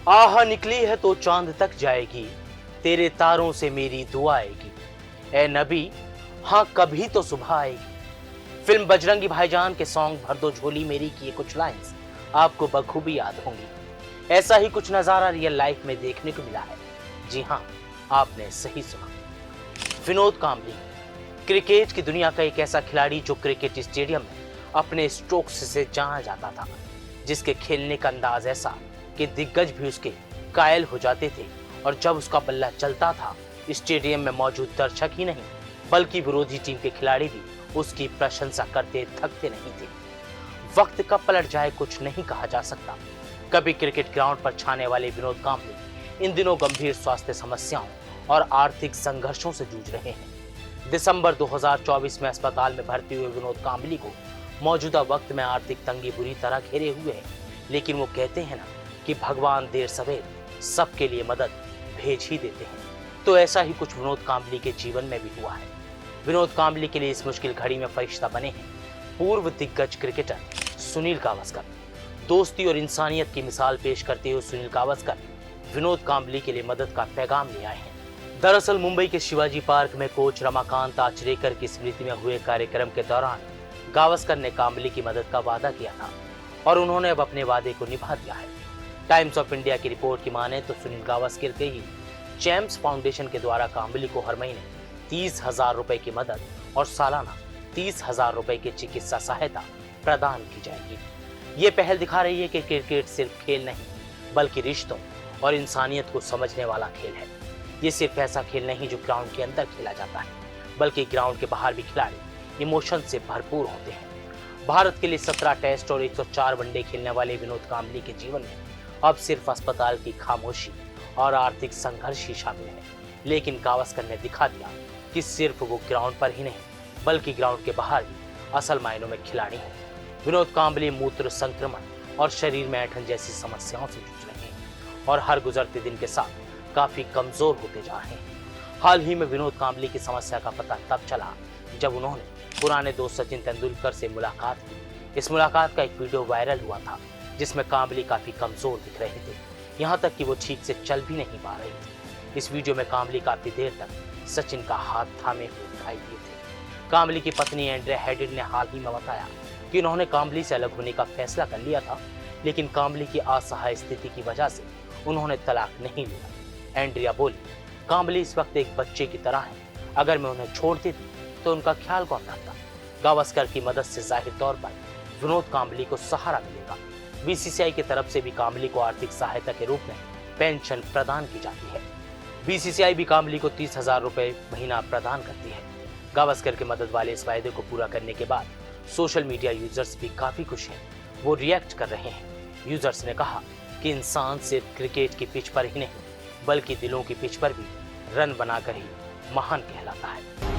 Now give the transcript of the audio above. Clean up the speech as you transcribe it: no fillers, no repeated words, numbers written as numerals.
आह निकली है तो चांद तक जाएगी, तेरे तारों से मेरी दुआ आएगी, ए नबी हाँ कभी तो सुबह आएगी। फिल्म बजरंगी भाईजान के सॉन्ग भर दो झोली मेरी की ये कुछ लाइंस आपको बखूबी याद होंगी। ऐसा ही कुछ नजारा रियल लाइफ में देखने को मिला है। जी हाँ, आपने सही सुना। विनोद कांबली क्रिकेट की दुनिया का एक ऐसा खिलाड़ी जो क्रिकेट स्टेडियम में अपने स्ट्रोक्स से जाना जाता था, जिसके खेलने का अंदाज ऐसा कि दिग्गज भी उसके कायल हो जाते थे। और जब उसका बल्ला चलता था, स्टेडियम में मौजूद दर्शक ही नहीं बल्कि विरोधी टीम के खिलाड़ी भी उसकी प्रशंसा करते थकते नहीं थे। वक्त कब पलट जाए कुछ नहीं कहा जा सकता। कभी क्रिकेट ग्राउंड पर छाने वाले विनोद कांबली इन दिनों गंभीर स्वास्थ्य समस्याओं और आर्थिक संघर्षों से जूझ रहे हैं। दिसंबर 2024 में अस्पताल में भर्ती हुए विनोद कांबली को मौजूदा वक्त में आर्थिक तंगी बुरी तरह घेरे हुए है, लेकिन वो कहते हैं ना कि भगवान देर सवेर सबके लिए मदद भेज ही देते हैं। तो ऐसा ही कुछ विनोद कांबली के जीवन में भी हुआ है। विनोद कांबली के लिए इस मुश्किल घड़ी में फरिश्ता बने हैं पूर्व दिग्गज क्रिकेटर सुनील गावस्कर। दोस्ती और इंसानियत की मिसाल पेश करते हुए सुनील गावस्कर विनोद कांबली के लिए मदद का पैगाम ले आए हैं। दरअसल मुंबई के शिवाजी पार्क में कोच रमाकांत आचरेकर की स्मृति में हुए कार्यक्रम के दौरान गावस्कर ने कांबली की मदद का वादा किया था और उन्होंने अब अपने वादे को निभा दिया है। टाइम्स ऑफ इंडिया की रिपोर्ट की माने तो सुनील गावस्कर के ही चैम्प्स फाउंडेशन के द्वारा कांबली को हर महीने 30,000 रुपए की मदद और सालाना 30,000 रुपए की चिकित्सा सहायता प्रदान की जाएगी। ये पहल दिखा रही है कि क्रिकेट सिर्फ खेल नहीं बल्कि रिश्तों और इंसानियत को समझने वाला खेल है। ये सिर्फ ऐसा खेल नहीं जो ग्राउंड के अंदर खेला जाता है, बल्कि ग्राउंड के बाहर भी खिलाड़ी इमोशन से भरपूर होते हैं। भारत के लिए 17 टेस्ट और 104 वनडे खेलने वाले विनोद कांबली के जीवन में अब सिर्फ अस्पताल की खामोशी और आर्थिक संघर्ष ही शामिल है। लेकिन गावस्कर ने दिखा दिया कि सिर्फ वो ग्राउंड पर ही नहीं बल्कि ग्राउंड के बाहर भी असल मायनों में खिलाड़ी हैं। विनोद कांबली मूत्र संक्रमण और शरीर में ऐंठन जैसी समस्याओं से जूझ रहे हैं और हर गुजरते दिन के साथ काफी कमजोर होते जा रहे हैं। हाल ही में विनोद कांबली की समस्या का पता तब चला जब उन्होंने पुराने दोस्त सचिन तेंदुलकर से मुलाकात की। इस मुलाकात का एक वीडियो वायरल हुआ था जिसमें कांबली काफी कमजोर दिख रहे थे, यहाँ तक कि वो ठीक से चल भी नहीं पा रहे थे। इस वीडियो में कांबली काफी देर तक सचिन का हाथ थामे हुए दिखाई दिए थे। कांबली की पत्नी एंड्रिया हेडिड ने हाल ही में बताया कि उन्होंने कांबली से अलग होने का फैसला कर लिया था, लेकिन कांबली की असहाय स्थिति की वजह से उन्होंने तलाक नहीं लिया। एंड्रिया बोली, कांबली इस वक्त एक बच्चे की तरह है, अगर मैं उन्हें छोड़ देती तो उनका ख्याल कौन रखता। गावस्कर की मदद से जाहिर तौर पर विनोद कांबली को सहारा मिलेगा। बीसीसीआई की तरफ से भी कांबली को आर्थिक सहायता के रूप में पेंशन प्रदान की जाती है। बीसीसीआई भी कांबली को 30,000 रुपए महीना प्रदान करती है। गावस्कर के मदद वाले इस वायदे को पूरा करने के बाद सोशल मीडिया यूजर्स भी काफी खुश हैं, वो रिएक्ट कर रहे हैं। यूजर्स ने कहा कि इंसान सिर्फ क्रिकेट की पिच पर ही नहीं बल्कि दिलों की पिच पर भी रन बनाकर ही महान कहलाता है।